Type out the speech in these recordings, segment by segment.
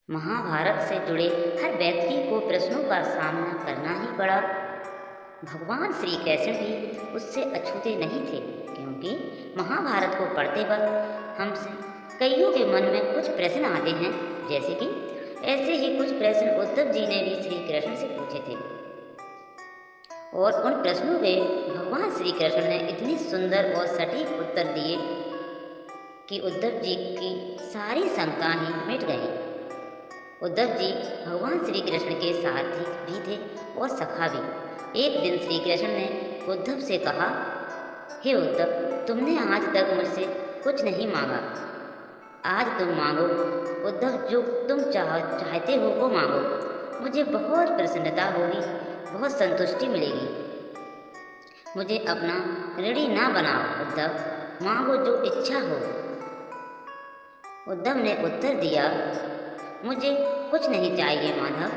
महाभारत से जुड़े हर व्यक्ति को प्रश्नों का सामना करना ही पड़ा। भगवान श्री कृष्ण भी उससे अछूते नहीं थे, क्योंकि महाभारत को पढ़ते वक्त हमसे कईयों के मन में कुछ प्रश्न आते हैं। जैसे कि ऐसे ही कुछ प्रश्न उद्धव जी ने भी श्री कृष्ण से पूछे थे, और उन प्रश्नों के भगवान श्री कृष्ण ने इतने सुंदर और सटीक उत्तर दिए कि उद्धव जी की सारी शंकाएं ही मिट गई। उद्धव जी भगवान श्री कृष्ण के सारथी भी थे और सखा भी। एक दिन श्री कृष्ण ने उद्धव से कहा, हे उद्धव, तुमने आज तक मुझसे कुछ नहीं मांगा, आज तुम मांगो। उद्धव, जो तुम चाहते हो वो मांगो, मुझे बहुत प्रसन्नता होगी, बहुत संतुष्टि मिलेगी। मुझे अपना ऋणी ना बनाओ उद्धव, मांगो जो इच्छा हो। उद्धव ने उत्तर दिया, मुझे कुछ नहीं चाहिए माधव,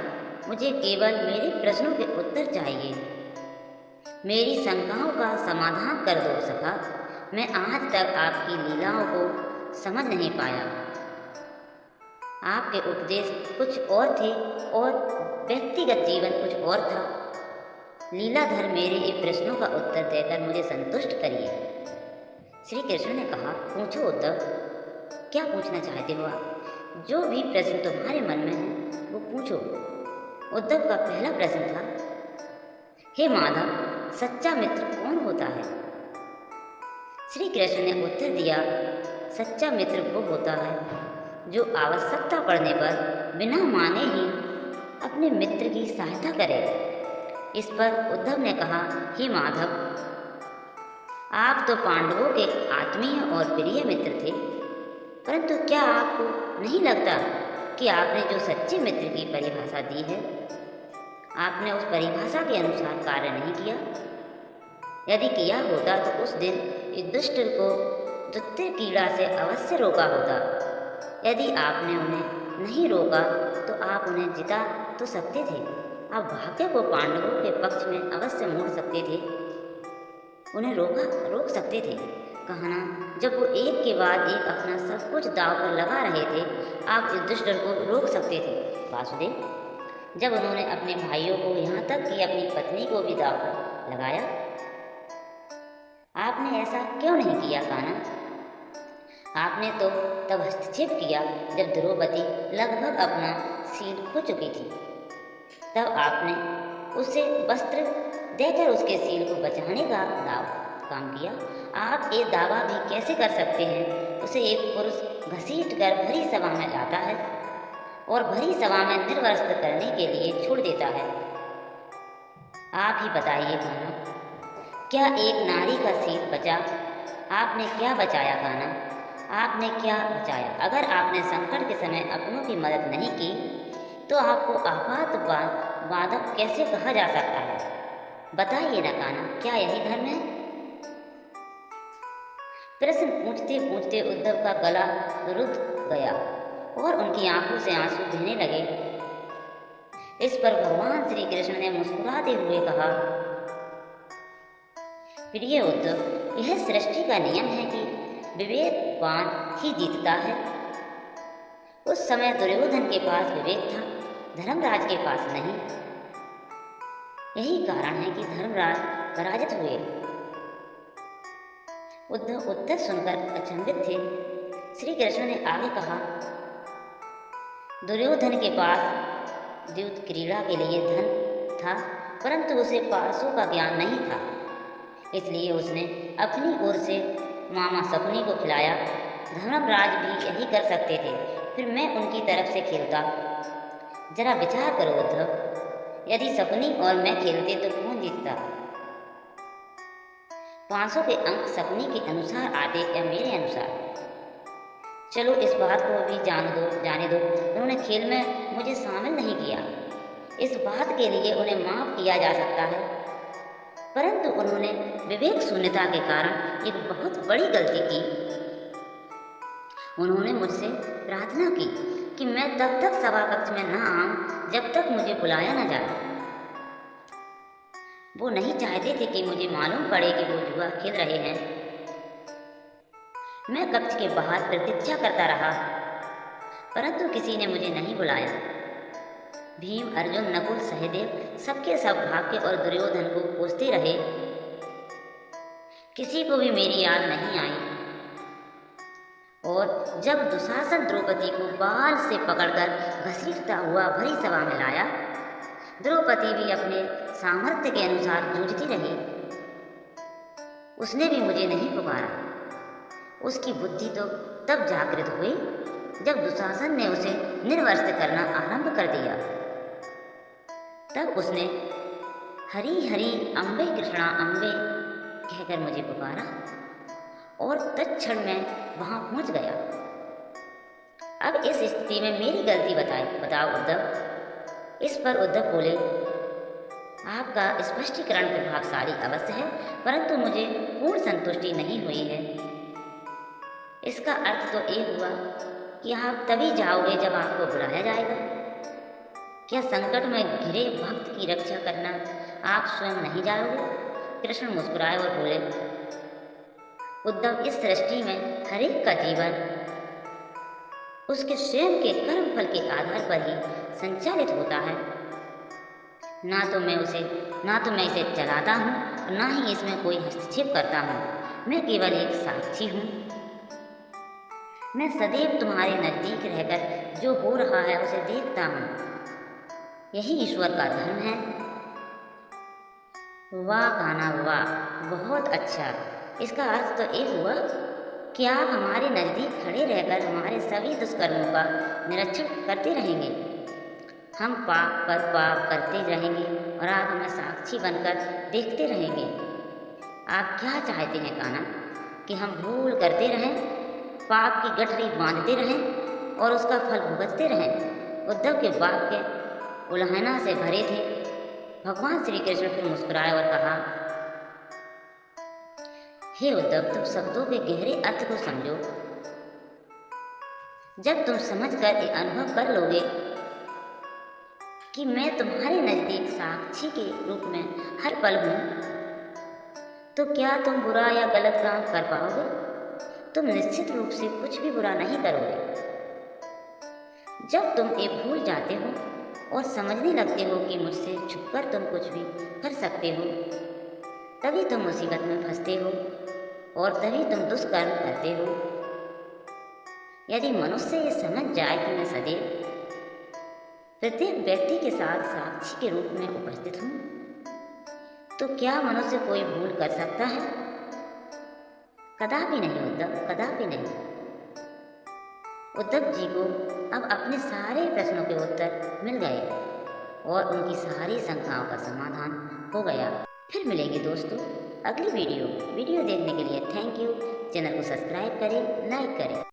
मुझे केवल मेरे प्रश्नों के उत्तर चाहिए। मेरी शंकाओं का समाधान कर दो सखा। मैं आज तक आपकी लीलाओं को समझ नहीं पाया। आपके उपदेश कुछ और थे और व्यक्तिगत जीवन कुछ और था। लीलाधर मेरे ये प्रश्नों का उत्तर देकर मुझे संतुष्ट करिए। श्री कृष्ण ने कहा, पूछो उद्धव, क्या पूछना चाहते हो आप? जो भी प्रश्न तुम्हारे मन में है वो पूछो। उद्धव का पहला प्रश्न था, हे माधव, सच्चा मित्र कौन होता है? श्री कृष्ण ने उत्तर दिया, सच्चा मित्र वो होता है जो आवश्यकता पड़ने पर बिना मांगे ही अपने मित्र की सहायता करे। इस पर उद्धव ने कहा, हे माधव, आप तो पांडवों के आत्मीय और प्रिय मित्र थे, परंतु क्या आपको नहीं लगता कि आपने जो सच्चे मित्र की परिभाषा दी है, आपने उस परिभाषा के अनुसार कार्य नहीं किया? यदि किया होता तो उस दिन युधिष्ठिर को द्वितीय कीड़ा से अवश्य रोका होता। यदि आपने उन्हें नहीं रोका तो आप उन्हें जिता तो सकते थे। आप भाग्य को पांडवों के पक्ष में अवश्य मोड़ सकते थे, उन्हें रोक सकते थे। कहना, जब वो एक के बाद एक अपना सब कुछ दांव पर लगा रहे थे, आप युधिष्ठिर को रोक सकते थे। वासुदेव, जब उन्होंने अपने भाइयों को यहाँ तक कि अपनी पत्नी को भी दांव पर लगाया, आपने ऐसा क्यों नहीं किया कान्हा? आपने तो तब हस्तक्षेप किया जब द्रौपदी लगभग अपना शील खो चुकी थी। तब आपने उसे वस्त्र देकर उसके शील को बचाने का काम किया। आप ये दावा भी कैसे कर सकते हैं? उसे एक पुरुष घसीट कर भरी सभा में लाता है और भरी सभा में निर्वस्त्र करने के लिए छोड़ देता है। आप ही बताइए कान्हा, क्या एक नारी का शील बचा? आपने क्या बचाया कान्हा? आपने क्या बचाया? अगर आपने संकट के समय अपनों की मदद नहीं की तो आपको आपातवादक कैसे कहा जा सकता है? बताइए ना कान्हा, क्या यही धर्म है? प्रश्न पूछते पूछते उद्धव का गला रुध गया और उनकी आंखों से आंसू बहने लगे। इस पर भगवान श्री कृष्ण ने मुस्कुराते हुए कहा, प्रिय उद्धव, यह सृष्टि का नियम है कि विवेकवान ही जीतता है। उस समय दुर्योधन के पास विवेक था, धर्मराज के पास नहीं। यही कारण है कि धर्मराज पराजित हुए। उद्धव उत्तर सुनकर अचंभित थे। श्री कृष्ण ने आगे कहा, दुर्योधन के पास द्यूत क्रीड़ा के लिए धन था, परंतु उसे पासों का ज्ञान नहीं था, इसलिए उसने अपनी ओर से मामा शकुनी को खिलाया। धर्मराज भी यही कर सकते थे, फिर मैं उनकी तरफ से खेलता। जरा विचार करो उद्धव, यदि शकुनी और मैं खेलते तो कौन जीतता? 500 के अंक शकुनी के अनुसार आते या मेरे अनुसार? चलो इस बात को भी जाने दो, उन्होंने खेल में मुझे शामिल नहीं किया। इस बात के लिए उन्हें माफ किया जा सकता है, परंतु उन्होंने विवेक शून्यता के कारण एक बहुत बड़ी गलती की। उन्होंने मुझसे प्रार्थना की कि मैं तब तक सभा कक्ष में न आऊं जब तक मुझे बुलाया न जाए। वो नहीं चाहते थे कि मुझे मालूम पड़े कि वो जुआ खेल रहे हैं। मैं कक्ष के बाहर प्रतीक्षा करता रहा। परंतु किसी ने मुझे नहीं बुलाया। भीम, अर्जुन, नकुल, सहदेव सबके सब भाग्य और दुर्योधन को कोसते रहे, किसी को भी मेरी याद नहीं आई। और जब दुशासन द्रौपदी को बाल से पकड़कर घसीटता हुआ भरी सभा में लाया, द्रौपदी भी अपने सामर्थ्य के अनुसार जूझती रही। उसने भी मुझे नहीं पुकारा। उसकी बुद्धि तो तब जागृत हुई जब दुशासन ने उसे निर्वस्त्र करना आरंभ कर दिया। तब उसने हरी हरी अम्बे कृष्णा अम्बे कहकर मुझे पुकारा और तत्क्षण मैं वहां पहुंच गया। अब इस स्थिति में मेरी गलती बताओ उद्धव। इस पर उद्धव बोले, आपका स्पष्टीकरण प्रभावशाली अवश्य है, परंतु मुझे पूर्ण संतुष्टि नहीं हुई है। इसका अर्थ तो ये हुआ कि आप तभी जाओगे जब आपको बुलाया जाएगा। क्या संकट में घिरे भक्त की रक्षा करना आप स्वयं नहीं जाओगे? कृष्ण मुस्कुराए और बोले, उद्धव, इस सृष्टि में हर एक का जीवन उसके स्वयं के कर्म फल के आधार पर ही संचालित होता है। ना तो मैं इसे चलाता हूँ और ना ही इसमें कोई हस्तक्षेप करता हूँ। मैं केवल एक साक्षी हूँ। मैं सदैव तुम्हारे नजदीक रहकर जो हो रहा है उसे देखता हूँ। यही ईश्वर का धर्म है। वाह कान्हा वाह, बहुत अच्छा। इसका अर्थ तो ये हुआ कि आप हमारे नज़दीक खड़े रहकर हमारे सभी दुष्कर्मों का निरीक्षण करते रहेंगे। हम पाप पर पाप करते रहेंगे और आप हमें साक्षी बनकर देखते रहेंगे। आप क्या चाहते हैं कान्हा, कि हम भूल करते रहें, पाप की गठरी बांधते रहें और उसका फल भुगतते रहें? उद्धव के वाक्य उल्हाना से भरे थे। भगवान श्री कृष्ण फिर मुस्कुराए और कहा, हे उद्धव, तुम शब्दों के गहरे अर्थ को समझो। जब तुम समझकर ये अनुभव कर लोगे कि मैं तुम्हारे नज़दीक साक्षी के रूप में हर पल हूँ, तो क्या तुम बुरा या गलत काम कर पाओगे? तुम निश्चित रूप से कुछ भी बुरा नहीं करोगे। जब तुम ये भूल जाते हो और समझने लगते हो कि मुझसे छुपकर तुम कुछ भी कर सकते हो, तभी तुम मुसीबत में फंसते हो और तभी तुम दुष्कर्म करते हो। यदि मनुष्य ये समझ जाए कि मैं सदैव प्रत्येक व्यक्ति के साथ साक्षी के रूप में उपस्थित हूँ, तो क्या मनुष्य कोई भूल कर सकता है? कदापि नहीं उद्धव, कदापि नहीं। उद्धव जी को अब अपने सारे प्रश्नों के उत्तर मिल गए और उनकी सारी शंकाओं का समाधान हो गया। फिर मिलेंगे दोस्तों अगली वीडियो देखने के लिए थैंक यू। चैनल को सब्सक्राइब करें, लाइक करें।